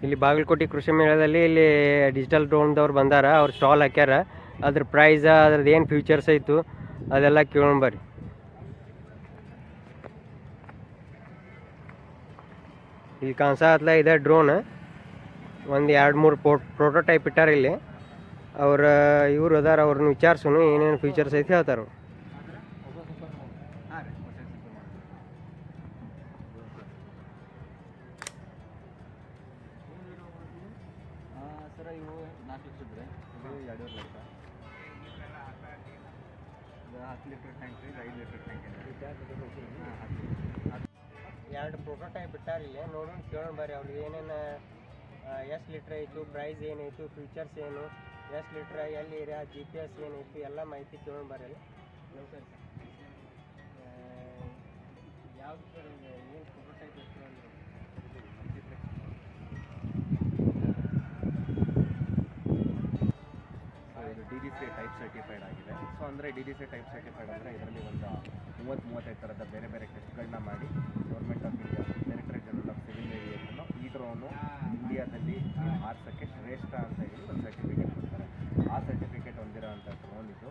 ಇಲ್ಲಿ ಬಾಗಲಕೋಟೆ ಕೃಷಿ ಮೇಳದಲ್ಲಿ ಇಲ್ಲಿ ಡಿಜಿಟಲ್ ಡ್ರೋನ್ದವ್ರು ಬಂದಾರ, ಅವ್ರು ಸ್ಟಾಲ್ ಹಾಕ್ಯಾರ. ಅದ್ರ ಪ್ರೈಸ್ ಅದ್ರದ್ದು ಏನು ಫ್ಯೂಚರ್ಸ್ ಐತು ಅದೆಲ್ಲ ಕೇಳೋಣ ಬರ್ರಿ. ಇಲ್ಲಿ ಕಾಣಿಸತ್ಲ ಇದೆ ಡ್ರೋನ್. ಒಂದು 2-3 ಪ್ರೋಟೋಟೈಪ್ ಇಟ್ಟಾರ ಇಲ್ಲಿ. ಇವ್ರು ಅದಾರ, ಅವ್ರನ್ನ ವಿಚಾರಿಸೋನು ಏನೇನು ಫೀಚರ್ಸ್ ಐತಿ ಹೇಳ್ತಾರ. ಸರ ಇವು 4 ಲಕ್ಷ ಇದ್ರೆ ಇದು 2.5 ಲಕ್ಷ. ಇದು 10 ಲೀಟರ್ ಟ್ಯಾಂಕ್ ರೀ, 5 ಲೀಟರ್ ಟ್ಯಾಂಕ್ ಇದೆ. 2 ಪ್ರೋಟೋಟೈಪ್ ಇಟ್ಟಾರ ಇಲ್ಲಿ, ನೋಡೋಣ ಕೇಳೋಣ ಬರ್ರಿ. ಅವ್ರಿಗೆ ಏನೇನು ಎಷ್ಟು ಲೀಟ್ರ್ ಐತು, ಪ್ರೈಸ್ ಏನೈತು, ಫೀಚರ್ಸ್ ಏನು, ಎಷ್ಟು ಲೀಟ್ರ್, ಎಲ್ಲಿ ಏರಿಯಾ, GPS ಏನೈತಿ, ಎಲ್ಲ ಮಾಹಿತಿ ಕೇಳೋಣ ಬರ್ರಿ. ಯಾವ್ದು ಸರ್ ಏನು ಪ್ರೋಟೋಟೈಪ್ ಎಷ್ಟು ಇದು DGC ಟೈಪ್ ಸರ್ಟಿಫೈಡ್ ಆಗಿದೆ. ಸೊ ಅಂದರೆ DGC ಟೈಪ್ ಸರ್ಟಿಫೈಡ್ ಅಂದರೆ ಇದರಲ್ಲಿ ಒಂದು 30-35 ಥರದ ಬೇರೆ ಬೇರೆ ಟೆಸ್ಟ್ಗಳನ್ನ ಮಾಡಿ government of India directorate general of civil aviation ಈ ಡ್ರೋನು ಇಂಡಿಯಾದಲ್ಲಿ ಹಾರಿಸೋಕ್ಕೆ ಶ್ರೇಷ್ಠ ಅಂತ ಹೇಳಿ ಒಂದು ಸರ್ಟಿಫಿಕೇಟ್ ಕೊಡ್ತಾರೆ. ಆ ಸರ್ಟಿಫಿಕೇಟ್ ಹೊಂದಿರೋ ಅಂಥ ಡ್ರೋನ್ ಇದು.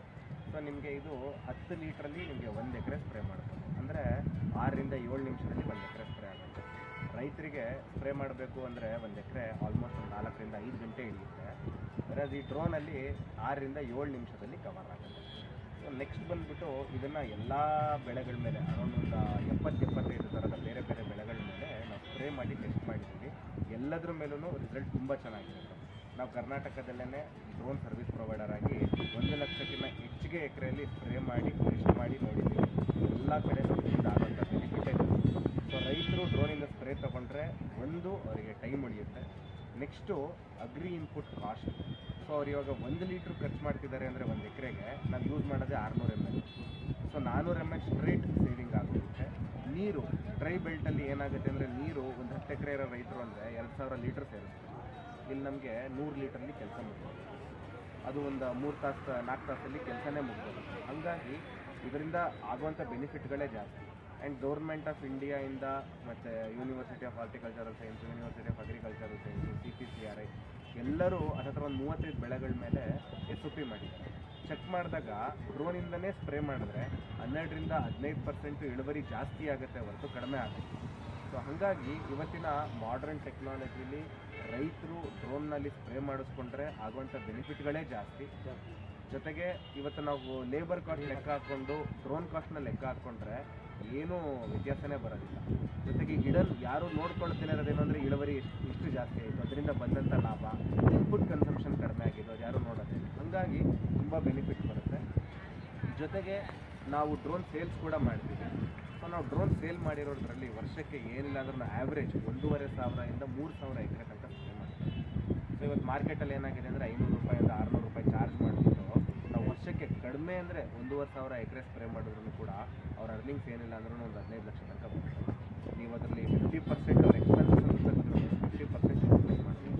ಸೊ ನಿಮಗೆ ಇದು 10 ಲೀಟ್ರಲ್ಲಿ ನಿಮಗೆ 1 ಎಕರೆ ಸ್ಪ್ರೇ ಮಾಡ್ಬೋದು. ಅಂದರೆ 6ರಿಂದ 7 ನಿಮಿಷದಲ್ಲಿ 1 ಎಕರೆ ಸ್ಪ್ರೇ ಆಗುತ್ತೆ. ರೈತರಿಗೆ ಸ್ಪ್ರೇ ಮಾಡಬೇಕು ಅಂದರೆ 1 ಎಕರೆ ಆಲ್ಮೋಸ್ಟ್ 4ರಿಂದ 5 ಗಂಟೆ ಹಿಡಿಯುತ್ತೆ. ಈ ಡ್ರೋನಲ್ಲಿ 6ರಿಂದ 7 ನಿಮಿಷದಲ್ಲಿ ಕವರ್ ಆಗುತ್ತೆ. ಸೊ ನೆಕ್ಸ್ಟ್ ಬಂದುಬಿಟ್ಟು ಇದನ್ನು ಎಲ್ಲ ಬೆಳೆಗಳ ಮೇಲೆ ಅರೌಂಡ್ ಒಂದು 70-75 ಥರದ ಬೇರೆ ಬೇರೆ ಬೆಳೆಗಳ ಮೇಲೆ ನಾವು ಸ್ಪ್ರೇ ಮಾಡಿ ಟೆಸ್ಟ್ ಮಾಡಿದ್ದೀವಿ. ಎಲ್ಲದ್ರ ಮೇಲೂ ರಿಸಲ್ಟ್ ತುಂಬ ಚೆನ್ನಾಗಿರುತ್ತೆ. ನಾವು ಕರ್ನಾಟಕದಲ್ಲೇ ಡ್ರೋನ್ ಸರ್ವಿಸ್ ಪ್ರೊವೈಡರ್ ಆಗಿ 1 ಲಕ್ಷಕ್ಕಿಂತ ಹೆಚ್ಚಿಗೆ ಎಕರೆಯಲ್ಲಿ ಸ್ಪ್ರೇ ಮಾಡಿ ಟೆಸ್ಟ್ ಮಾಡಿ ನೋಡಿದ್ದೀವಿ. ಎಲ್ಲ ಕಡೆ ನಮ್ಮಿಂದ ಆಗೋಂಥ ಬೆನಿಫಿಟ್ ಇದೆ. ಸೊ ರೈತರು ಡ್ರೋನಿಂದ ಸ್ಪ್ರೇ ತೊಗೊಂಡ್ರೆ ಒಂದು ಅವರಿಗೆ ಟೈಮ್ ಉಳಿಯುತ್ತೆ. Next agri input cost. So ಅವ್ರು ಇವಾಗ 1 ಲೀಟ್ರ್ ಖರ್ಚು ಮಾಡ್ತಿದ್ದಾರೆ ಅಂದರೆ 1 ಎಕರೆಗೆ ನಾವು ಯೂಸ್ ಮಾಡೋದೇ 600 ml. So 400 ml straight saving ಆಗುತ್ತೆ. ನೀರು ಡ್ರೈ ಬೆಲ್ಟಲ್ಲಿ ಏನಾಗುತ್ತೆ ಅಂದರೆ ನೀರು ಒಂದು 10 ಎಕರೆ ಇರೋ ರೈತರು ಅಂದರೆ 2000 ಲೀಟ್ರ್ ಸೇರಿಸ್ತಾರೆ. ಇಲ್ಲಿ ನಮಗೆ 100 ಲೀಟ್ರಲ್ಲಿ ಕೆಲಸ ಮುಗ್ಬೋದು. ಅದು ಒಂದು 3 ತಾಸು 4 ತಾಸಲ್ಲಿ ಕೆಲಸನೇ ಮುಗ್ಬೋದು. ಹಾಗಾಗಿ ಇದರಿಂದ ಆಗುವಂಥ ಬೆನಿಫಿಟ್ಗಳೇ ಜಾಸ್ತಿ. ಆ್ಯಂಡ್ ಗೌರ್ಮೆಂಟ್ ಆಫ್ ಇಂಡಿಯಾಯಿಂದ ಮತ್ತು university of horticultural science, university of agricultural science, CPCRI ಎಲ್ಲರೂ ಅದರ ಒಂದು 35 ಬೆಳೆಗಳ ಮೇಲೆ SOP ಮಾಡಿದ್ದಾರೆ. ಚೆಕ್ ಮಾಡಿದಾಗ ಡ್ರೋನಿಂದನೇ ಸ್ಪ್ರೇ ಮಾಡಿದ್ರೆ 12ರಿಂದ 15% ಇಳುವರಿ ಜಾಸ್ತಿ ಆಗುತ್ತೆ ಹೊರತು ಕಡಿಮೆ ಆಗುತ್ತೆ. ಸೊ ಹಾಗಾಗಿ ಇವತ್ತಿನ ಮಾಡ್ರನ್ ಟೆಕ್ನಾಲಜಿಲಿ ರೈತರು ಡ್ರೋನ್ನಲ್ಲಿ ಸ್ಪ್ರೇ ಮಾಡಿಸ್ಕೊಂಡ್ರೆ ಆಗುವಂಥ ಬೆನಿಫಿಟ್ಗಳೇ ಜಾಸ್ತಿ. ಜೊತೆಗೆ ಇವತ್ತು ನಾವು ಲೇಬರ್ ಕಾಸ್ಟ್ ಲೆಕ್ಕ ಹಾಕ್ಕೊಂಡು ಡ್ರೋನ್ ಕಾಸ್ಟ್ನ ಲೆಕ್ಕ ಹಾಕ್ಕೊಂಡ್ರೆ ಏನೂ ವ್ಯತ್ಯಾಸನೇ ಬರೋದಿಲ್ಲ. ಜೊತೆಗೆ ಯಾರು ನೋಡ್ಕೊಳ್ತೇನೆ ಇರೋದೇನು ಅಂದರೆ ಇಳುವರಿ ಎಷ್ಟು ಜಾಸ್ತಿ ಆಯಿತು, ಅದರಿಂದ ಬಂದಂಥ ಲಾಭ, ಇನ್ಪುಟ್ ಕನ್ಸಂಪ್ಷನ್ ಕಡಿಮೆ ಆಗಿದ್ದು ಅದು ಯಾರೂ ನೋಡೋದಿಲ್ಲ. ಹಾಗಾಗಿ ತುಂಬ ಬೆನಿಫಿಟ್ ಬರುತ್ತೆ. ಜೊತೆಗೆ ನಾವು ಡ್ರೋನ್ ಸೇಲ್ಸ್ ಕೂಡ ಮಾಡ್ತೀವಿ. ಸೊ ನಾವು ಡ್ರೋನ್ ಸೇಲ್ ಮಾಡಿರೋದ್ರಲ್ಲಿ ವರ್ಷಕ್ಕೆ ಏನಿಲ್ಲ ಅಂದ್ರೂ ನಾವು ಆ್ಯಾವ್ರೇಜ್ 1500ರಿಂದ 3000 ಎಕರೆ ತನಕ ಸ್ಪ್ರೇ ಮಾಡ್ತೀವಿ. ಸೊ ಇವತ್ತು ಮಾರ್ಕೆಟಲ್ಲಿ ಏನಾಗಿದೆ ಅಂದರೆ 500 ರೂಪಾಯಿಂದ 600 ರೂಪಾಯಿ ಚಾರ್ಜ್ ಮಾಡಿಬಿಟ್ಟು ನಾವು ವರ್ಷಕ್ಕೆ ಕಡಿಮೆ ಅಂದರೆ 1500 ಎಕರೆ ಸ್ಪ್ರೇ ಮಾಡಿದ್ರು ಕೂಡ ಅವ್ರ ಅರ್ನಿಂಗ್ಸ್ ಏನಿಲ್ಲ ಅಂದ್ರೂ ಒಂದು 15 ಲಕ್ಷ ತನಕ ಬರುತ್ತೆ. ನೀವು ಅದರಲ್ಲಿ 50% ಅವ್ರ ಎಕ್ಸ್ಪೆನ್ಸಸ್ ಅಂತ ತೆಗೆದ್ರು 50% ಇನ್ವೆಸ್ಟ್ ಮಾಡ್ತೀವಿ.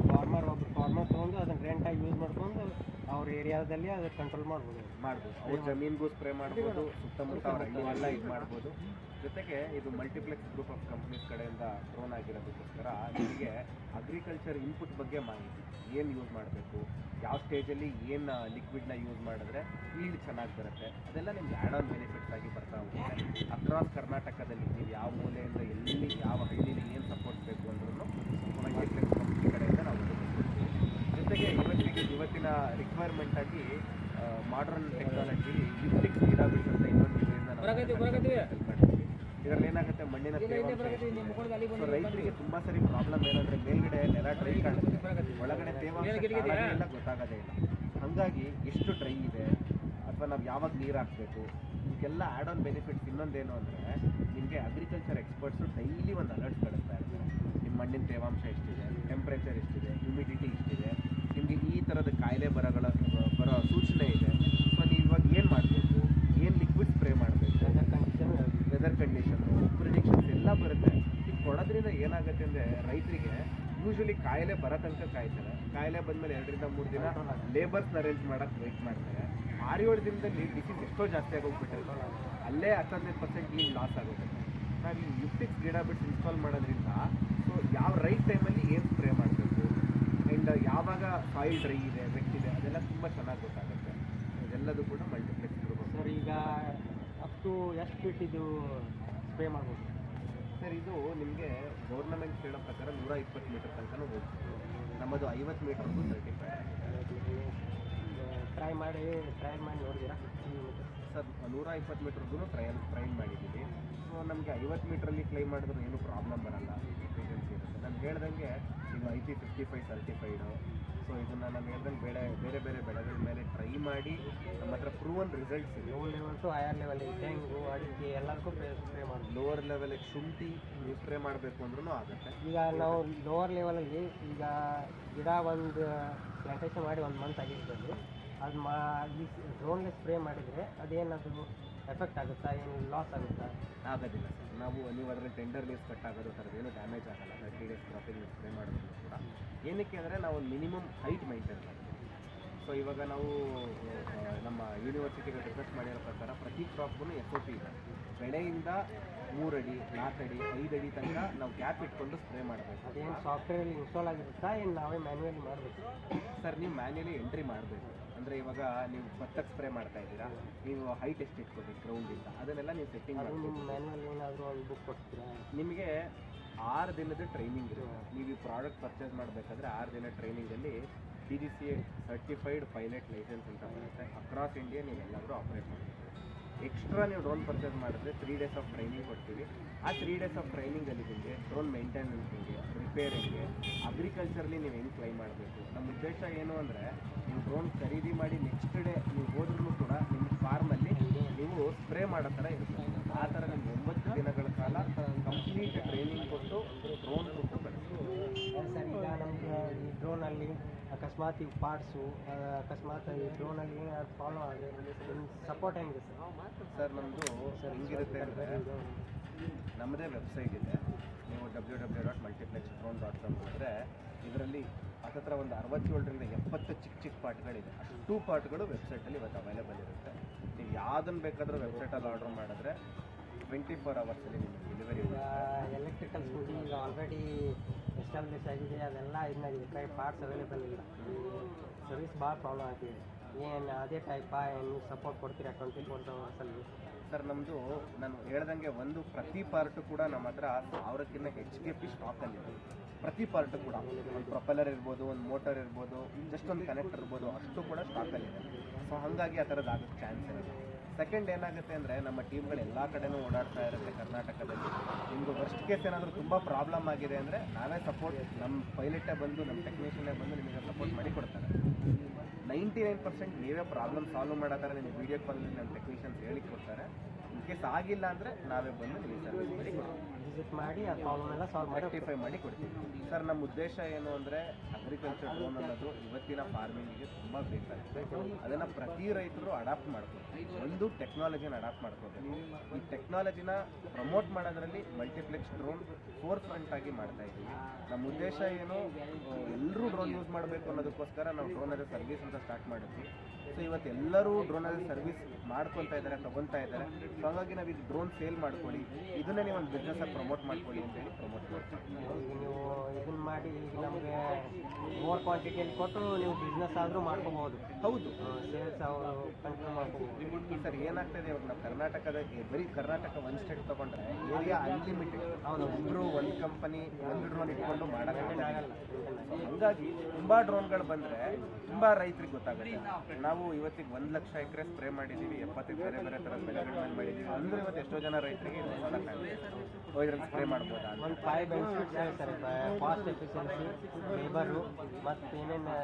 ಫಾರ್ಮರ್ ತೊಗೊಂಡು ಅದನ್ನು ರೆಂಟಾಗಿ ಯೂಸ್ ಮಾಡ್ಕೊಂಡು ಅವ್ರ ಏರಿಯಾದಲ್ಲಿ ಅದು ಕಂಟ್ರೋಲ್ ಮಾಡ್ಬೋದು. ಅವ್ರ ಜಮೀನಿಗೂ ಸ್ಪ್ರೇ ಮಾಡ್ಬೋದು, ಸುತ್ತಮುತ್ತ ಅವ್ರ ಹಳ್ಳಿಗೆಲ್ಲ ಇದು ಮಾಡ್ಬೋದು. ಜೊತೆಗೆ ಇದು ಮಲ್ಟಿಪ್ಲೆಕ್ಸ್ ಗ್ರೂಪ್ ಆಫ್ ಕಂಪ್ನೀಸ್ ಕಡೆಯಿಂದ ಡ್ರೋನ್ ಆಗಿರೋದಕ್ಕೋಸ್ಕರ ನಿಮಗೆ ಅಗ್ರಿಕಲ್ಚರ್ ಇನ್ಪುಟ್ ಬಗ್ಗೆ ಮಾಹಿತಿ, ಏನು ಯೂಸ್ ಮಾಡಬೇಕು, ಯಾವ ಸ್ಟೇಜಲ್ಲಿ ಏನು ಲಿಕ್ವಿಡ್ನ ಯೂಸ್ ಮಾಡಿದ್ರೆ ಈಲ್ಡ್ ಚೆನ್ನಾಗಿ ಬರುತ್ತೆ, ಅದೆಲ್ಲ ನಿಮ್ಗೆ ಆ್ಯಡ್ ಆನ್ ಬೆನಿಫಿಟ್ಸ್ ಆಗಿ ಬರ್ತಾ ಹೋಗುತ್ತೆ. ಅಕ್ರಾಸ್ ಕರ್ನಾಟಕದಲ್ಲಿ ನೀವು ಯಾವ ಮೂಲೆಯಿಂದ ಎಲ್ಲಿ ಯಾವ ಹಳ್ಳಿಲಿ ಏನು ಸಪೋರ್ಟ್ ಬೇಕು ಅಂದ್ರೂ ಮಲ್ಟಿಪ್ಲೆಕ್ಸ್ ಕಂಪ್ನಿ ಕಡೆಯಿಂದ ನಾವು ಒದಗಿಸ್ತೀವಿ. ಜೊತೆಗೆ ಇವತ್ತಿನ ರಿಕ್ವೈರ್ಮೆಂಟ್ ಆಗಿ ಮಾಡ್ರನ್ ಟೆಕ್ನಾಲಜಿ ಲಿಫ್ಟಿಕ್ಸ್ ಗಿಡಾಬಿಟ್ಸ್ ಅಂತ ಇನ್ನೊಂದು ಇದರಲ್ಲಿ ಏನಾಗುತ್ತೆ, ಮಣ್ಣಿನ ಸೊ ರೈತರಿಗೆ ತುಂಬ ಸರಿ ಪ್ರಾಬ್ಲಮ್ ಏನಂದರೆ ಮೇಲ್ಗಡೆ ನೆಲ ಡ್ರೈ ಕಾಣುತ್ತೆ, ಒಳಗಡೆ ತೇವಾಂಶ ಎಲ್ಲ ಗೊತ್ತಾಗೋದೇ ಇಲ್ಲ. ಹಾಗಾಗಿ ಎಷ್ಟು ಡ್ರೈ ಇದೆ ಅಥವಾ ನಾವು ಯಾವಾಗ ನೀರು ಹಾಕಬೇಕು, ಇದಕ್ಕೆಲ್ಲ ಆ್ಯಡ್ ಆನ್ ಬೆನಿಫಿಟ್ಸ್. ಇನ್ನೊಂದೇನು ಅಂದರೆ ನಿಮಗೆ ಅಗ್ರಿಕಲ್ಚರ್ ಎಕ್ಸ್ಪರ್ಟ್ಸು ಡೈಲಿ ಒಂದು ಅಲರ್ಟ್ಸ್ ಕಳಿಸ್ತಾ ಇರ್ತಾರೆ. ನಿಮ್ಮ ಮಣ್ಣಿನ ತೇವಾಂಶ ಎಷ್ಟಿದೆ, ಟೆಂಪ್ರೇಚರ್ ಎಷ್ಟಿದೆ, ಹ್ಯುಮಿಡಿಟಿ ಎಷ್ಟಿದೆ, ನಿಮಗೆ ಈ ಥರದ ಕಾಯಿಲೆ ಬರೋ ಸೂಚನೆ ಇದೆ. ಸೊ ನೀವು ಇವಾಗ ಏನು ಮಾಡಬೇಕು, ಏನು ಲಿಕ್ವಿಡ್ ಸ್ಪ್ರೇ ಮಾಡಬೇಕು, ವೆದರ್ ಕಂಡೀಷನ್ನು, ಪ್ರಿಡಿಕ್ಷನ್ಸ್ ಎಲ್ಲ ಬರುತ್ತೆ. ಈಗ ಕೊಡೋದ್ರಿಂದ ಏನಾಗುತ್ತೆ ಅಂದರೆ ರೈತರಿಗೆ ಯೂಶ್ವಲಿ ಕಾಯಿಲೆ ಬರೋ ತನಕ ಕಾಯ್ತಾರೆ. ಕಾಯಿಲೆ ಬಂದಮೇಲೆ 2ರಿಂದ 3 ದಿನ ಲೇಬರ್ಸ್ನ ಅರೇಂಜ್ ಮಾಡೋಕ್ಕೆ ವೆಯ್ಟ್ ಮಾಡ್ತಾರೆ. 6-7 ದಿನದಲ್ಲಿ ಡಿಸೀಸ್ ಎಷ್ಟೋ ಜಾಸ್ತಿ ಆಗೋಗ್ಬಿಟ್ಟಿರುತ್ತೆ. ಅಲ್ಲೇ 10-15% ಈಗ ಲಾಸ್ ಆಗುತ್ತೆ. ನಾವು ಈ ಲಿಫ್ಟಿಕ್ಸ್ ಗಿಡಾಬಿಟ್ಸ್ ಇನ್ಸ್ಟಾಲ್ ಮಾಡೋದ್ರಿಂದ ಸೊ ಯಾವ ರೈಟ್ ಟೈಮಲ್ಲಿ ಏನು ಸ್ಪ್ರೇ ಮಾಡಬೇಕು, ಯಾವಾಗ ಸಾಯಿಲ್ ಡ್ರೈ ಇದೆ ವೆಟ್ ಇದೆ ಅದೆಲ್ಲ ತುಂಬ ಚೆನ್ನಾಗಿ ಗೊತ್ತಾಗುತ್ತೆ. ಇದೆಲ್ಲದೂ ಕೂಡ ಮಲ್ಟಿಪ್ಲೆಕ್ಸ್ ಇರ್ಬೋದು. ಸರ್ ಈಗ ಅಪ್ ಟು ಎಷ್ಟು ಫೀಟ್ ಇದು ಸ್ಪ್ರೇ ಮಾಡ್ಬೋದು? ಸರ್ ಇದು ನಿಮಗೆ ಗೌರ್ನಮೆಂಟ್ ಹೇಳೋ ಪ್ರಕಾರ 120 ಮೀಟರ್ ತನಕನೂ ಹೋಗ್ಬೋದು. ನಮ್ಮದು 50 ಮೀಟರ್ಗೂ ಸರ್ಟಿಫೈಡ್. ಟ್ರೈ ಮಾಡಿ ನೋಡಿದ್ದೀರಾ? ಸರ್ 120 ಮೀಟರ್ಗೂ ಟ್ರೈನ್ ಮಾಡಿದ್ದೀವಿ. ಸೊ ನಮಗೆ 50 ಮೀಟ್ರಲ್ಲಿ ಕ್ಲೈಮ್ ಮಾಡಿದ್ರು ಏನೂ ಪ್ರಾಬ್ಲಮ್ ಬರಲ್ಲ, ಎಫಿಷಿಯನ್ಸಿ ಇರುತ್ತೆ. ನಾನು ಹೇಳ್ದಂಗೆ ಈಗ IP55 ಸರ್ಟಿಫೈಡು. ಸೊ ಇದನ್ನು ನಾನು ಹೇಳ್ದಂಗೆ ಬೇರೆ ಬೆಳೆಗಳ ಮೇಲೆ ಟ್ರೈ ಮಾಡಿ ನಮ್ಮ ಹತ್ರ ಪ್ರೂವನ್ ರಿಸಲ್ಟ್ಸ್ ಇದೆ. Low level to higher level ತೆಂಗು ಅಡಿಕೆ ಎಲ್ಲದಕ್ಕೂ ಸ್ಪ್ರೇ ಮಾಡಿ. ಲೋವರ್ ಲೆವೆಲಿಗೆ ಶುಂಠಿ ನೀವು ಸ್ಪ್ರೇ ಮಾಡಬೇಕು ಅಂದ್ರೂ ಆಗುತ್ತೆ. ಈಗ ನಾವು ಲೋವರ್ ಲೆವೆಲಲ್ಲಿ ಈಗ ಗಿಡ ಒಂದು ಪ್ಲಾಂಟೇಷನ್ ಮಾಡಿ 1 ಮಂತ್ ಆಗಿರ್ತದೆ. ಅದು ಈ ಡ್ರೋನ್ಗೆ ಸ್ಪ್ರೇ ಮಾಡಿದರೆ ಅದೇನದು ಎಫೆಕ್ಟ್ ಆಗುತ್ತಾ, ಏನು ಲಾಸ್ ಆಗುತ್ತಾ? ಆಗೋದಿಲ್ಲ ಸರ್. ನೀವು ಅದರಲ್ಲಿ ಟೆಂಡರ್ ಲೀವ್ಸ್ ಕಟ್ ಆಗೋದು ಥರದ್ದು ಏನೂ ಡ್ಯಾಮೇಜ್ ಆಗಲ್ಲ. 30 ಡೇಸ್ ಕ್ರಾಪಿಂಗ್ ಸ್ಪ್ರೇ ಮಾಡೋದು ಕೂಡ ಏನಕ್ಕೆ ಅಂದರೆ ನಾವು ಒಂದು ಮಿನಿಮಮ್ ಹೈಟ್ ಮೈಂಟೈನ್ ಮಾಡ್ತೀವಿ. ಸೊ ಇವಾಗ ನಾವು ನಮ್ಮ ಯೂನಿವರ್ಸಿಟಿಗೆ ರಿಕ್ವೆಸ್ಟ್ ಮಾಡಿರೋ ಪ್ರಕಾರ ಪ್ರತಿ ಕ್ರಾಪ್ಗೂ SOP ಇದೆ. ಬೆಳೆಯಿಂದ 3 ಅಡಿ 4 ಅಡಿ 5 ಅಡಿ ತನಕ ನಾವು ಗ್ಯಾಪ್ ಇಟ್ಕೊಂಡು ಸ್ಪ್ರೇ ಮಾಡಬೇಕು. ಅದೇನು ಸಾಫ್ಟ್ವೇರಲ್ಲಿ ಇನ್ಸ್ಟಾಲ್ ಆಗಿರುತ್ತಾ, ಏನು ನಾವೇ ಮ್ಯಾನ್ಯುವಲಿ ಮಾಡಬೇಕು? ಸರ್ ನೀವು ಮ್ಯಾನ್ಯಲಿ ಎಂಟ್ರಿ ಮಾಡಬೇಕು. ಅಂದರೆ ಇವಾಗ ನೀವು ಭತ್ತಕ್ಕೆ ಸ್ಪ್ರೇ ಮಾಡ್ತಾ ಇದ್ದೀರಾ, ನೀವು ಹೈಟ್ ಎಷ್ಟು ಇಟ್ಕೋಬೇಕು ಗ್ರೌಂಡಿಂದ, ಅದನ್ನೆಲ್ಲ ನೀವು ಸೆಟ್ಟಿಂಗ್ ಅದು ಮಾಡಬೇಕು. ನಿಮ್ಮ ಮ್ಯಾನ್ಯುವಲ್ ಏನಾದರೂ ಒಂದು ಬುಕ್ ಕೊಡ್ತೀರಾ? ನಿಮಗೆ 6 ದಿನದ ಟ್ರೈನಿಂಗ್ ಇರುತ್ತೆ. ನೀವು ಈ ಪ್ರಾಡಕ್ಟ್ ಪರ್ಚೇಸ್ ಮಾಡಬೇಕಾದ್ರೆ 6 ದಿನ ಟ್ರೈನಿಂಗಲ್ಲಿ DGCA ಸರ್ಟಿಫೈಡ್ ಪೈಲಟ್ ಲೈಸೆನ್ಸ್ ಅಂತ ಬರುತ್ತೆ. ಅಕ್ರಾಸ್ ಇಂಡಿಯಾ ನೀವೆಲ್ಲರೂ ಆಪ್ರೇಟ್ ಮಾಡಬೇಕು. ಎಕ್ಸ್ಟ್ರಾ ನೀವು ಡ್ರೋನ್ ಪರ್ಚೇಸ್ ಮಾಡಿದ್ರೆ 3 ಡೇಸ್ ಆಫ್ ಟ್ರೈನಿಂಗ್ ಕೊಡ್ತೀವಿ. ಆ 3 ಡೇಸ್ ಆಫ್ ಟ್ರೈನಿಂಗಲ್ಲಿ ನಿಮಗೆ ಡ್ರೋನ್ ಮೇಂಟೆನೆನ್ಸಿಂಗೆ, ರಿಪೇರಿಂಗ್ಗೆ, ಅಗ್ರಿಕಲ್ಚರ್ಲಿ ನೀವು ಹೆಂಗೆ ಕ್ಲೈಮ್ ಮಾಡಬೇಕು. ನಮ್ಮ ಉದ್ದೇಶ ಏನು ಅಂದರೆ ನೀವು ಡ್ರೋನ್ ಖರೀದಿ ಮಾಡಿ ನೆಕ್ಸ್ಟ್ ಡೇ ನೀವು ಹೋದ್ರೂ ಕೂಡ ನಿಮ್ಮ ಫಾರ್ಮಲ್ಲಿ ನೀವು ಸ್ಪ್ರೇ ಮಾಡೋ ಥರ ಇರುತ್ತೆ. ಆ ಥರ ನಿಮ್ಗೆ 9 ದಿನಗಳ ಕಾಲ ಕಂಪ್ಲೀಟ್ ಟ್ರೈನಿಂಗ್ ಕೊಟ್ಟು ಡ್ರೋನ್ ಕೊಟ್ಟು ಕಳಿಸ್ತೀವಿ. ಸರ್ ಈಗ ನಮಗೆ ಈ ಡ್ರೋನಲ್ಲಿ ಅಕಸ್ಮಾತ್ ಈ ಪಾರ್ಟ್ಸು ಅಕಸ್ಮಾತ್ ಈ ಡ್ರೋನಲ್ಲಿ ಏನಾದ್ರು ಫಾಲೋ ಆದರೆ ನಿಮ್ಮ ಸಪೋರ್ಟ್ ಹೆಂಗೆ ಸರ್ ನಮ್ಮದು ಹೆಂಗಿರುತ್ತೆ ಅಂದರೆ ನಮ್ಮದೇ ವೆಬ್ಸೈಟ್ ಇದೆ. ನೀವು www.multiplexdrone.com ಹೋದರೆ ಇದರಲ್ಲಿ ಹತ್ತತ್ರ ಒಂದು 67ರಿಂದ 70 ಚಿಕ್ಕ ಪಾರ್ಟ್ಗಳಿದೆ. ಅಷ್ಟು ಪಾರ್ಟ್ಗಳು ವೆಬ್ಸೈಟಲ್ಲಿ ಇವತ್ತು ಅವೈಲೇಬಲ್ ಇರುತ್ತೆ. ನೀವು ಯಾವುದನ್ನು ಬೇಕಾದರೂ ವೆಬ್ಸೈಟಲ್ಲಿ ಆರ್ಡರ್ ಮಾಡಿದ್ರೆ 24 ಅವರ್ಸಲ್ಲಿ ನಿಮಗೆ ಡೆಲಿವರಿ. ಎಲೆಕ್ಟ್ರಿಕಲ್ ಸ್ಕೂಟಿ ಈಗ ಆಲ್ರೆಡಿ ಎಸ್ಟಾಬ್ಲಿಷ್ ಆಗಿದೆ, ಅದೆಲ್ಲ ಇದಾಗಿದೆ, ಪಾರ್ಟ್ಸ್ ಅವೈಲೇಬಲ್ ಇಲ್ಲ. ಸರ್ವಿಸ್ ಭಾಳ ಪ್ರಾಬ್ಲಮ್ ಆಗಿದೆ. ಏನು ಅದೇ ಟೈಪಾ, ಏನು ಸಪೋರ್ಟ್ ಕೊಡ್ತೀರಾ 24 ಅವರ್ಸಲ್ಲಿ? ಸರ್ ನಮ್ಮದು ನಾನು ಹೇಳ್ದಂಗೆ ಪ್ರತಿ ಪಾರ್ಟು ಕೂಡ ನಮ್ಮ ಹತ್ರ 1000ಕ್ಕಿಂತ ಹೆಚ್ಚಿಗೆ ಸ್ಟಾಕಲ್ಲಿದೆ. ಪ್ರತಿ ಪಾರ್ಟು ಕೂಡ ಒಂದು ಪ್ರೊಪೆಲ್ಲರ್ ಇರ್ಬೋದು, ಒಂದು ಮೋಟರ್ ಇರ್ಬೋದು, ಜಸ್ಟ್ ಒಂದು ಕನೆಕ್ಟರ್ ಇರ್ಬೋದು, ಅಷ್ಟು ಕೂಡ ಸ್ಟಾಕಲ್ಲಿದೆ. ಸೊ ಹಾಗಾಗಿ ಆ ಥರದ್ದು ಆಗೋಕ್ಕೆ ಚಾನ್ಸ್ ಇರೋದು. ಸೆಕೆಂಡ್ ಏನಾಗುತ್ತೆ ಅಂದರೆ ನಮ್ಮ ಟೀಮ್ಗಳು ಎಲ್ಲ ಕಡೆನೂ ಓಡಾಡ್ತಾ ಇರುತ್ತೆ ಕರ್ನಾಟಕದಲ್ಲಿ. ನಿಮ್ಮದು ವರ್ಸ್ಟ್ ಕೇಸ್ ಏನಾದರೂ ತುಂಬ ಪ್ರಾಬ್ಲಮ್ ಆಗಿದೆ ಅಂದರೆ ನಾವೇ ಸಪೋರ್ಟ್, ನಮ್ಮ ಪೈಲಟೇ ಬಂದು ನಮ್ಮ ಟೆಕ್ನಿಷಿಯನ್ನೇ ಬಂದು ನಿಮಗೆ ಸಪೋರ್ಟ್ ಮಾಡಿ ಕೊಡ್ತಾರೆ. 99% ನೀವೇ ಪ್ರಾಬ್ಲಮ್ ಸಾಲ್ವ್ ಮಾಡೋ ಥರ ನಿಮಗೆ ವೀಡಿಯೋ ಕಾಲಲ್ಲಿ ನಮ್ಮ ಟೆಕ್ನಿಷಿಯನ್ಸ್ ಹೇಳಿ ಕೊಡ್ತಾರೆ. ಇನ್ ಕೇಸ್ ಆಗಿಲ್ಲ ಅಂದರೆ ನಾವೇ ಬಂದು ನಿಮಗೆ ಸರ್ವಿಸ್ ಮಾಡಿ ಕೊಡ್ತೀವಿ. ವಿಸಿಟ್ ಮಾಡಿ ಆ ಪ್ರಾಬ್ಲಮ್ ಎಲ್ಲ ಸಾಲ್ವ್ ರೆಕ್ಟಿಫೈ ಮಾಡಿ ಕೊಡ್ತೀವಿ. ಸರ್ ನಮ್ಮ ಉದ್ದೇಶ ಏನು ಅಂದರೆ ಅಗ್ರಿಕಲ್ಚರ್ ಡ್ರೋನ್ ಅನ್ನೋದು ಇವತ್ತಿನ ಫಾರ್ಮಿಂಗಿಗೆ ತುಂಬ ಬೇಕಾಗುತ್ತೆ. ಅದನ್ನು ಪ್ರತಿ ರೈತರು ಅಡಾಪ್ಟ್ ಮಾಡ್ಕೋಬೇಕು. ಒಂದು ಟೆಕ್ನಾಲಜಿನ ಅಡಾಪ್ಟ್ ಮಾಡ್ಕೋಬೇಕು. ಈ ಟೆಕ್ನಾಲಜಿನ ಪ್ರಮೋಟ್ ಮಾಡೋದ್ರಲ್ಲಿ ಮಲ್ಟಿಪ್ಲೆಕ್ಸ್ ಡ್ರೋನ್ ಫೋರ್ಫ್ರಂಟ್ ಆಗಿ ಮಾಡ್ತಾ ಇದ್ದೀವಿ. ನಮ್ಮ ಉದ್ದೇಶ ಏನು, ಎಲ್ಲರೂ ಡ್ರೋನ್ ಯೂಸ್ ಮಾಡಬೇಕು ಅನ್ನೋದಕ್ಕೋಸ್ಕರ ನಾವು ಡ್ರೋನ್ ಆಸ್ ಎ ಸರ್ವಿಸ್ ಅಂತ ಸ್ಟಾರ್ಟ್ ಮಾಡಿದ್ವಿ. ಸೊ ಇವತ್ತು ಎಲ್ಲರೂ ಡ್ರೋನ್ ಆಸ್ ಎ ಸರ್ವಿಸ್ ಮಾಡ್ಕೊತಾ ಇದ್ದಾರೆ, ತೊಗೊತಾ ಇದ್ದಾರೆ. ಸೊ ಹಾಗಾಗಿ ನಾವು ಈಗ ಡ್ರೋನ್ ಸೇಲ್ ಮಾಡ್ಕೊಳ್ಳಿ, ಇದನ್ನೇ ನೀವು ಒಂದು ಬಿಸ್ನೆಸ್ಸಾಗಿ ಪ್ರಮೋಟ್ ಮಾಡ್ಕೊಳ್ಳಿ ಅಂತೇಳಿ ಪ್ರಮೋಟ್ ಮಾಡ್ತೀವಿ. ಈಗ ನೀವು ಇದನ್ನ ಮಾಡಿ ಈಗ ನಮಗೆ ಮೋರ್ ಕ್ವಾಂಟಿಟಿಯಲ್ಲಿ ಕೊಟ್ಟು ನೀವು ಬಿಸ್ನೆಸ್ ಆದರೂ ಮಾಡ್ಕೋಬೋದು. ಹೌದು, ಸೇಲ್ಸ್ ಅವರು ಕಂಟಿನ್ಯೂ ಮಾಡ್ಕೋಬೋದು. ಸರ್ ಏನಾಗ್ತದೆ ಇವಾಗ ನಾವು ಕರ್ನಾಟಕದ ಬರೀ ಕರ್ನಾಟಕ ಒಂದು ಸ್ಟೇಟ್ ತೊಗೊಂಡ್ರೆ ಏರಿಯಾ ಅನ್ಲಿಮಿಟೆಡ್. ಹೌದು, ಒಬ್ಬರು ಒಂದು ಕಂಪನಿ ಒಂದು ಡ್ರೋನ್ ಇಟ್ಕೊಂಡು ಮಾಡೋಕ್ಕಾಗಲ್ಲ. ಹಾಗಾಗಿ ತುಂಬ ಡ್ರೋನ್ಗಳು ಬಂದರೆ ತುಂಬ ರೈತರಿಗೆ ಗೊತ್ತಾಗುತ್ತೆ. ನಾವು ಇವತ್ತಿಗೆ 1 ಲಕ್ಷ ಎಕರೆ ಸ್ಪ್ರೇ ಮಾಡಿದ್ದೀವಿ, 70 ಬೇರೆ ಬೇರೆ ಥರದ ಬೆಳೆಗಳ ಮೇಲೆ ಮಾಡಿದ್ದೀವಿ ಅಂದರೆ ಇವತ್ತು ಎಷ್ಟೋ ಜನ ರೈತರಿಗೆ ಇದ್ರಲ್ಲಿ ಸ್ಪ್ರೇ ಮಾಡ್ಬೋದಾ ಅಂತ. ಒಂದು 5 ಬೆನಿಫಿಟ್ಸ್ ಹೇಳ್ತಾರೆ: ಕಾಸ್ಟ್ ಎಫಿಷಿಯನ್ಸಿ, ಲೇಬರು ಮತ್ತು ಏನೇನು.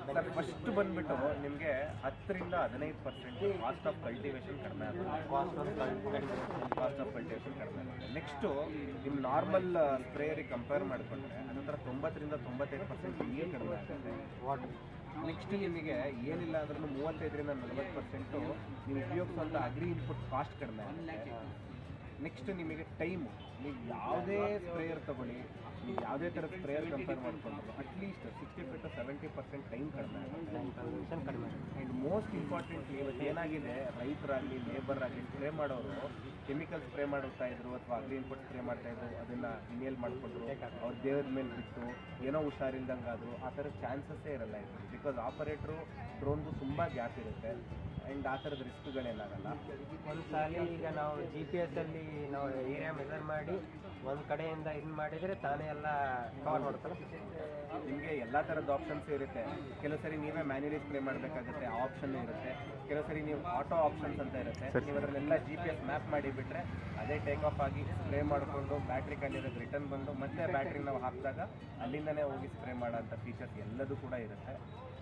ಸರ್ ಫಸ್ಟ್ ಬಂದುಬಿಟ್ಟು ನಿಮಗೆ 10ರಿಂದ 15% ಕಾಸ್ಟ್ ಆಫ್ ಕಲ್ಟಿವೇಷನ್ ಕಡಿಮೆ ಆಗುತ್ತೆ. ಕಾಸ್ಟ್ ಆಫ್ ಕಲ್ಟಿವೇಷನ್ ಕಡಿಮೆ ಆಗುತ್ತೆ. ನೆಕ್ಸ್ಟು ನಿಮ್ಮ ನಾರ್ಮಲ್ ಸ್ಪ್ರೇಯರಿಗೆ ಕಂಪೇರ್ ಮಾಡಿಕೊಂಡ್ರೆ ಅದರ 90ರಿಂದ 95% ನೀರು ಕಡಿಮೆ ಆಗುತ್ತೆ. ವಾಟರ್ ನೆಕ್ಸ್ಟ್ ನಿಮಗೆ ಏನಿಲ್ಲ ಅಂದ್ರೂ 35ರಿಂದ 40% ನೀವು ಉಪಯೋಗಿಸುವಂಥ ಅಗ್ರಿ ಇನ್ಪುಟ್ ಕಾಸ್ಟ್ ಕಡಿಮೆ ಆಗುತ್ತೆ. ನೆಕ್ಸ್ಟ್ ನಿಮಗೆ ಟೈಮು, ನೀವು ಯಾವುದೇ ಸ್ಪ್ರೇಯರ್ ತೊಗೊಳ್ಳಿ, ನೀವು ಯಾವುದೇ ಥರದ ಸ್ಪ್ರೇಯರ್ ಕಂಪೇರ್ ಮಾಡಿಕೊಂಡ್ರು ಅಟ್ಲೀಸ್ಟ್ 65 to 70% ಟೈಮ್ ಕಡಿಮೆ ಆಗುತ್ತೆ. ಕಡಿಮೆ. ಆ್ಯಂಡ್ ಮೋಸ್ಟ್ ಇಂಪಾರ್ಟೆಂಟ್ಲಿ ಇವತ್ತು ಏನಾಗಿದೆ, ರೈತರಾಗಲಿ ಲೇಬರ್ ಆಗಲಿ ಸ್ಪ್ರೇ ಮಾಡೋರು ಕೆಮಿಕಲ್ ಸ್ಪ್ರೇ ಮಾಡ್ತಾ ಇದ್ರು ಅಥವಾ ಅಗ್ರಿ ಇನ್ಪುಟ್ ಸ್ಪ್ರೇ ಮಾಡ್ತಾ ಇದ್ರು, ಅದನ್ನು ಇನ್ಹೇಲ್ ಮಾಡಿಕೊಂಡ್ರು, ಅವ್ರ ದೇವ್ರ ಮೇಲೆ ಬಿಟ್ಟು ಏನೋ ಹುಷಾರಿಲ್ದಂಗಾದ್ರು, ಆ ಥರದ ಚಾನ್ಸಸ್ಸೇ ಇರಲ್ಲ ಇದು. ಬಿಕಾಸ್ ಆಪರೇಟ್ರು ಡ್ರೋನ್ಗೂ ತುಂಬ ಗ್ಯಾಪ್ ಇರುತ್ತೆ ಆ್ಯಂಡ್ ಆ ಥರದ ರಿಸ್ಕ್ಗಳೇನಾಗಲ್ಲ. ಒಂದು ಸಾಲ ಈಗ ನಾವು GPS ಅಲ್ಲಿ ನಾವು ಏರಿಯಾ ಮೆಜರ್ ಮಾಡಿ ಒಂದು ಕಡೆಯಿಂದ ಇದು ಮಾಡಿದರೆ ತಾನೇ ಎಲ್ಲ ಕವರ್ ಮಾಡುತ್ತಲ್ಲ. ನಿಮಗೆ ಎಲ್ಲ ಥರದ ಆಪ್ಷನ್ಸ್ ಇರುತ್ತೆ. ಕೆಲವು ಸರಿ ನೀವೇ ಮ್ಯಾನ್ಯುಲಿ ಸ್ಪ್ರೇ ಮಾಡಬೇಕಾಗುತ್ತೆ, ಆ ಆಪ್ಷನ್ ಇರುತ್ತೆ. ಕೆಲವು ಸರಿ ನೀವು ಆಟೋ ಆಪ್ಷನ್ಸ್ ಅಂತ ಇರುತ್ತೆ, ನೀವು ಅದರಲ್ಲೆಲ್ಲ GPS ಮ್ಯಾಪ್ ಮಾಡಿಬಿಟ್ರೆ ಅದೇ ಟೇಕ್ ಆಫ್ ಆಗಿ ಸ್ಪ್ರೇ ಮಾಡಿಕೊಂಡು ಬ್ಯಾಟ್ರಿ ಕಂಡಿರೋದು ರಿಟರ್ನ್ ಬಂದು ಮತ್ತೆ ಬ್ಯಾಟ್ರಿ ನಾವು ಹಾಕಿದಾಗ ಅಲ್ಲಿಂದನೇ ಹೋಗಿ ಸ್ಪ್ರೇ ಮಾಡೋಂಥ ಫೀಚರ್ಸ್ ಎಲ್ಲದೂ ಕೂಡ ಇರುತ್ತೆ.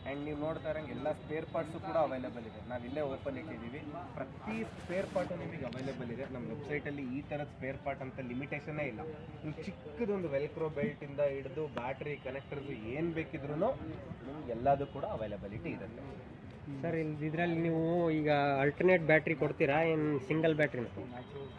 ಆ್ಯಂಡ್ ನೀವು ನೋಡ್ತಾ ಇರೋಂಗೆ ಎಲ್ಲ ಸ್ಪೇರ್ ಪಾರ್ಟ್ಸು ಕೂಡ ಅವೈಲೇಬಲ್ ಇದೆ. ನಾವು ಇಲ್ಲೇ ಓಪನ್ ಇಟ್ಟಿದ್ದೀವಿ, ಪ್ರತಿ ಸ್ಪೇರ್ ಪಾರ್ಟು ನಿಮಗೆ ಅವೈಲೇಬಲ್ ಇದೆ. ನಮ್ಮ ವೆಬ್ಸೈಟಲ್ಲಿ ಈ ಥರದ ಸ್ಪೇರ್ ಪಾರ್ಟ್ ಅಂತ ಲಿಮಿಟೇಷನ್ನೇ ಇಲ್ಲ. ನೀವು ಚಿಕ್ಕದೊಂದು ವೆಲ್ಕ್ರೋ ಬೆಲ್ಟಿಂದ ಹಿಡಿದು ಬ್ಯಾಟ್ರಿ ಕನೆಕ್ಟರ್ಸು ಏನು ಬೇಕಿದ್ರೂ ನಿಮ್ಗೆ ಎಲ್ಲದೂ ಕೂಡ ಅವೈಲೇಬಿಲಿಟಿ ಇರುತ್ತೆ. ಸರ್ ಇದರಲ್ಲಿ ನೀವು ಈಗ ಅಲ್ಟರ್ನೇಟ್ ಬ್ಯಾಟ್ರಿ ಕೊಡ್ತೀರಾ ಏನು ಸಿಂಗಲ್ ಬ್ಯಾಟ್ರಿನ?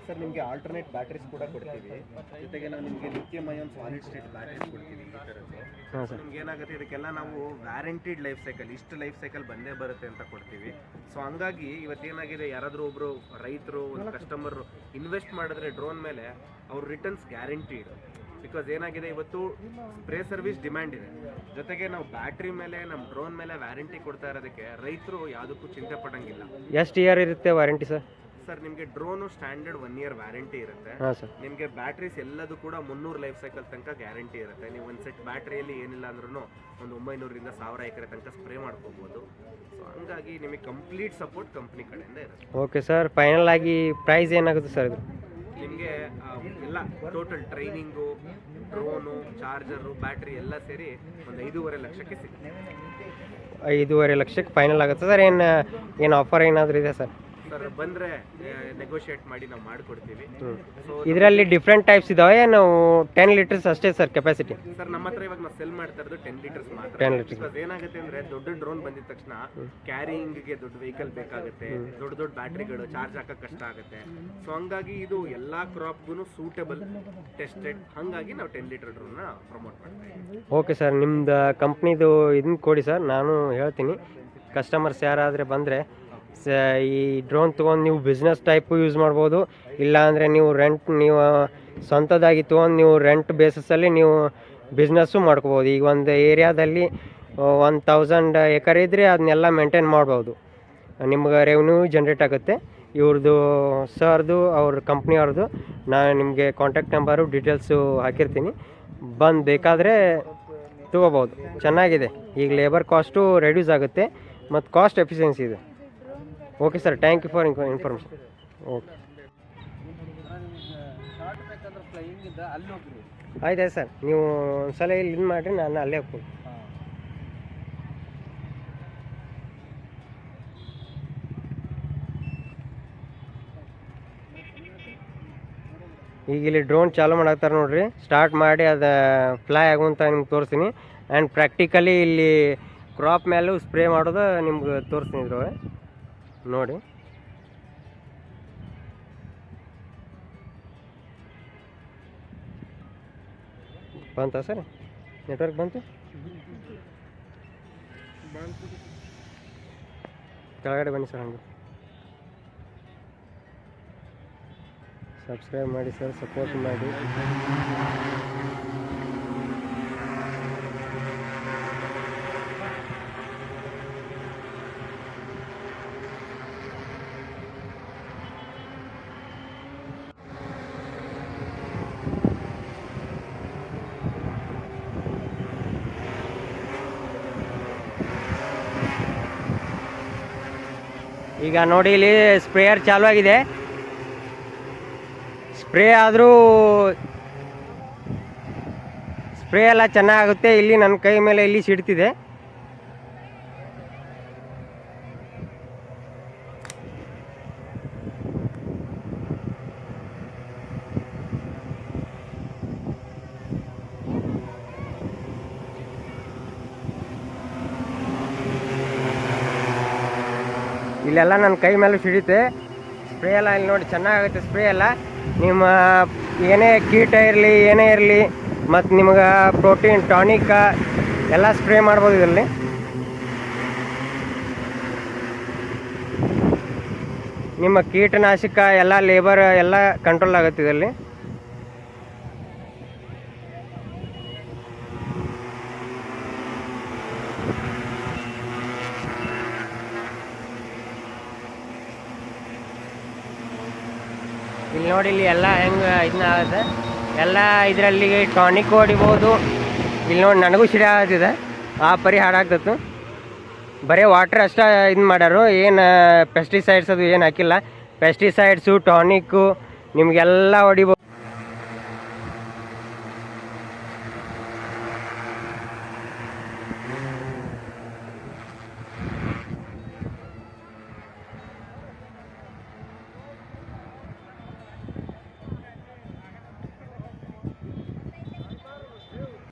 ಸರ್ ನಿಮಗೆ ಆಲ್ಟರ್ನೇಟ್ ಬ್ಯಾಟ್ರೀಸ್ ಕೂಡ ಕೊಡ್ತೀವಿ, ಜೊತೆಗೆ ನಾವು ನಿಮಗೆ lithium ion solid state batteries ಕೊಡ್ತೀವಿ. ಈ ಥರದ್ದು ಹಾಂ ಸರ್. ನಿಮ್ಗೆ ಏನಾಗುತ್ತೆ, ಇದಕ್ಕೆಲ್ಲ ನಾವು ವ್ಯಾರಂಟಿಡ್ ಲೈಫ್ ಸೈಕಲ್, ಇಷ್ಟು ಲೈಫ್ ಸೈಕಲ್ ಬಂದೇ ಬರುತ್ತೆ ಅಂತ ಕೊಡ್ತೀವಿ. ಸೊ ಹಂಗಾಗಿ ಇವತ್ತೇನಾಗಿದೆ, ಯಾರಾದರೂ ಒಬ್ಬರು ರೈತರು ಒಂದು ಕಸ್ಟಮರ್ ಇನ್ವೆಸ್ಟ್ ಮಾಡಿದ್ರೆ ಡ್ರೋನ್ ಮೇಲೆ ಅವ್ರ ರಿಟರ್ನ್ಸ್ ಗ್ಯಾರಂಟಿಡ್. ಬಿಕಾಸ್ ಏನಾಗಿದೆ, ಇವತ್ತು ಸ್ಪ್ರೇ ಸರ್ವಿಸ್ ಡಿಮ್ಯಾಂಡ್ ಇದೆ, ಜೊತೆಗೆ ನಾವು ಬ್ಯಾಟ್ರಿ ಮೇಲೆ ನಮ್ಮ ಡ್ರೋನ್ ಮೇಲೆ ವ್ಯಾರಂಟಿ ಕೊಡ್ತಾ ಇರೋದಕ್ಕೆ ರೈತರು ಯಾವುದಕ್ಕೂ ಚಿಂತೆ ಪಡೋಂಗಿಲ್ಲ. ಎಷ್ಟು ಇಯರ್ ಇರುತ್ತೆ ವಾರಂಟಿ ಸರ್? ಸರ್ ನಿಮಗೆ ಡ್ರೋನು ಸ್ಟ್ಯಾಂಡರ್ಡ್ 1 year ವ್ಯಾರಂಟಿ ಇರುತ್ತೆ. ಹಾಂ ಸರ್. ನಿಮಗೆ ಬ್ಯಾಟ್ರೀಸ್ ಎಲ್ಲದೂ ಕೂಡ 300 ಲೈಫ್ ಸೈಕಲ್ ತನಕ ಗ್ಯಾರಂಟಿ ಇರುತ್ತೆ. ನೀವು ಒಂದು ಸೆಟ್ ಬ್ಯಾಟ್ರಿಯಲ್ಲಿ ಏನಿಲ್ಲ ಅಂದ್ರೂ ಒಂದು 900ರಿಂದ 1000 ಎಕರೆ ತನಕ ಸ್ಪ್ರೇ ಮಾಡ್ಕೋಬೋದು. ಸೊ ಹಂಗಾಗಿ ನಿಮಗೆ ಕಂಪ್ಲೀಟ್ ಸಪೋರ್ಟ್ ಕಂಪ್ನಿ ಕಡೆಯಿಂದ ಇರುತ್ತೆ. ಓಕೆ ಸರ್, ಫೈನಲ್ ಆಗಿ ಪ್ರೈಸ್ ಏನಾಗುತ್ತೆ ಸರ್ ಇದು? ನಿಮಗೆ ಎಲ್ಲ total training, drone, charger, battery ಎಲ್ಲ ಸೇರಿ ಒಂದು 5.5 ಲಕ್ಷಕ್ಕೆ ಸಿಗುತ್ತೆ. 5.5 ಲಕ್ಷಕ್ಕೆ ಫೈನಲ್ ಆಗುತ್ತೆ ಸರ್. ಏನು ಆಫರ್ ಏನಾದರೂ ಇದೆ ಸರ್? ಸರ್ ಬಂದರೆ ನೆಗೋಷಿಯೇಟ್ ಮಾಡಿ ನಾವು ಮಾಡಿಕೊಡ್ತೀವಿ. ಸೊ ಇದರಲ್ಲಿ ಡಿಫ್ರೆಂಟ್ ಟೈಪ್ಸ್ ಇದಾವೆ, ನಾವು 10 ಲೀಟರ್ಸ್ ಅಷ್ಟೇ ಸರ್ ಕೆಪಾಸಿಟಿ? ಸರ್ ನಮ್ಮ ಹತ್ರ ಇವಾಗ ನಾವು ಸೆಲ್ ಮಾಡ್ತಾ ಇರೋದು 10 ಲೀಟರ್ಸ್ ಮಾತ್ರ. 10 ಲೀಟರ್ಸ್. ಬಿಕಾಸ್ ಏನಾಗುತ್ತೆ ಅಂದರೆ, ದೊಡ್ಡ ಡ್ರೋನ್ ಬಂದಿದ ತಕ್ಷಣ ಕ್ಯಾರಿಯಿಂಗ್ಗೆ ದೊಡ್ಡ ವೆಹಿಕಲ್ ಬೇಕಾಗುತ್ತೆ, ದೊಡ್ಡ ಬ್ಯಾಟ್ರಿಗಳು ಚಾರ್ಜ್ ಹಾಕೋಕೆ ಕಷ್ಟ ಆಗುತ್ತೆ. ಸೊ ಹಂಗಾಗಿ ಇದು ಎಲ್ಲ ಕ್ರಾಪ್ಗೂ ಸೂಟೇಬಲ್, ಟೆಸ್ಟೆಡ್. ಹಾಗಾಗಿ ನಾವು 10 ಲೀಟರ್ ಡ್ರೋನ್ನ ಪ್ರಮೋಟ್ ಮಾಡ್ತಾ ಇದ್ದೀವಿ. ಓಕೆ ಸರ್, ನಿಮ್ದು ಕಂಪ್ನಿದು ಇದನ್ನ ಕೊಡಿ ಸರ್, ನಾನು ಹೇಳ್ತೀನಿ. ಕಸ್ಟಮರ್ಸ್ ಯಾರಾದರೆ ಬಂದರೆ ಈ ಡ್ರೋನ್ ತೊಗೊಂಡು ನೀವು ಬಿಸ್ನೆಸ್ ಟೈಪು ಯೂಸ್ ಮಾಡ್ಬೋದು, ಇಲ್ಲಾಂದರೆ ನೀವು ನೀವು ಸ್ವಂತದಾಗಿ ತೊಗೊಂಡು ನೀವು ರೆಂಟ್ ಬೇಸಿಸಲ್ಲಿ ನೀವು ಬಿಸ್ನೆಸ್ಸು ಮಾಡ್ಕೋಬೋದು. ಈಗ ಒಂದು ಏರಿಯಾದಲ್ಲಿ 1000 ಎಕರೆ ಇದ್ದರೆ ಅದನ್ನೆಲ್ಲ ಮೇಂಟೈನ್ ಮಾಡ್ಬೋದು, ನಿಮ್ಗೆ ರೆವೆನ್ಯೂ ಜನ್ರೇಟ್ ಆಗುತ್ತೆ. ಇವ್ರದ್ದು ಸರ್ದು ಅವ್ರ ಕಂಪ್ನಿಯವ್ರದ್ದು ನಾನು ನಿಮಗೆ ಕಾಂಟ್ಯಾಕ್ಟ್ ನಂಬರು ಡೀಟೇಲ್ಸು ಹಾಕಿರ್ತೀನಿ, ಬಂದು ಬೇಕಾದರೆ ತೊಗೋಬೋದು. ಚೆನ್ನಾಗಿದೆ, ಈಗ ಲೇಬರ್ ಕಾಸ್ಟು ರೆಡ್ಯೂಸ್ ಆಗುತ್ತೆ ಮತ್ತು ಕಾಸ್ಟ್ ಎಫಿಷಿಯನ್ಸಿ ಇದೆ. Okay sir, thank you for information. Okay ಆಯ್ತಾಯ್ತು ಸರ್, ನೀವು ಒಂದ್ಸಲ ಇಲ್ಲಿ ಇದು ಮಾಡಿರಿ, ನಾನು ಅಲ್ಲೇ ಹೋಗ್ತೀನಿ. ಈಗ ಇಲ್ಲಿ ಡ್ರೋನ್ ಚಾಲೂ ಮಾಡಾಕ್ತಾರೆ ನೋಡ್ರಿ, ಸ್ಟಾರ್ಟ್ ಮಾಡಿ ಅದು ಫ್ಲೈ ಆಗುವಂತ ನಿಮ್ಗೆ ತೋರಿಸ್ತೀನಿ. ಆ್ಯಂಡ್ ಪ್ರಾಕ್ಟಿಕಲಿ ಇಲ್ಲಿ ಕ್ರಾಪ್ ಮೇಲೂ ಸ್ಪ್ರೇ ಮಾಡೋದು ನಿಮ್ಗೆ ತೋರಿಸ್ತೀನಿ ಇದ್ರೊಳಗೆ ನೋಡಿ. ಬಂತಾ ಸರ್? ನೆಟ್ವರ್ಕ್ ಬಂತು? ಕೆಳಗಡೆ ಬನ್ನಿ ಸರ್, ಹಂಗೆ ಸಬ್ಸ್ಕ್ರೈಬ್ ಮಾಡಿ ಸರ್, ಸಪೋರ್ಟ್ ಮಾಡಿ. ಈಗ ನೋಡಿ, ಇಲ್ಲಿ ಸ್ಪ್ರೇಯರ್ ಚಾಲು ಆಗಿದೆ. ಸ್ಪ್ರೇ ಆದರೂ ಸ್ಪ್ರೇ ಎಲ್ಲ ಚೆನ್ನಾಗುತ್ತೆ. ಇಲ್ಲಿ ನನ್ನ ಕೈ ಮೇಲೆ ಇಲ್ಲಿ ಸಿಡ್ತಿದೆ. ಇಲ್ಲೆಲ್ಲ ನನ್ನ ಕೈ ಮೇಲೆ ಸಿಡಿತೆ ಸ್ಪ್ರೇ ಎಲ್ಲ. ಇಲ್ಲಿ ನೋಡಿ ಚೆನ್ನಾಗುತ್ತೆ ಸ್ಪ್ರೇ ಎಲ್ಲ. ನಿಮ್ಮ ಏನೇ ಕೀಟ ಇರಲಿ ಏನೇ ಇರಲಿ ಮತ್ತು ನಿಮ್ಗೆ ಪ್ರೋಟೀನ್ ಟಾನಿಕ ಎಲ್ಲ ಸ್ಪ್ರೇ ಮಾಡ್ಬೋದು ಇದರಲ್ಲಿ. ನಿಮ್ಮ ಕೀಟನಾಶಕ ಎಲ್ಲ ಲೇಬರ್ ಎಲ್ಲ ಕಂಟ್ರೋಲ್ ಆಗುತ್ತೆ ಇದರಲ್ಲಿ. ಇಲ್ಲಿ ನೋಡಿ, ಇಲ್ಲಿ ಎಲ್ಲ ಹೆಂಗೆ ಇದನ್ನ ಆಗುತ್ತೆ, ಎಲ್ಲ ಇದರಲ್ಲಿ ಟಾನಿಕ್ ಹೊಡಿಬೋದು. ಇಲ್ಲಿ ನೋಡಿ ನನಗೂ ಸಿಡಿ ಆಗತ್ತಿದೆ, ಆ ಪರಿ ಹಾಡಾಗ್ತತ್ತು. ಬರೀ ವಾಟ್ರ್ ಅಷ್ಟೇ ಇದು ಮಾಡ್ಯಾರು, ಏನು ಪೆಸ್ಟಿಸೈಡ್ಸ್ ಅದು ಏನು ಹಾಕಿಲ್ಲ. ಪೆಸ್ಟಿಸೈಡ್ಸು ಟಾನಿಕ್ಕು ನಿಮಗೆಲ್ಲ ಹೊಡಿಬೋದು.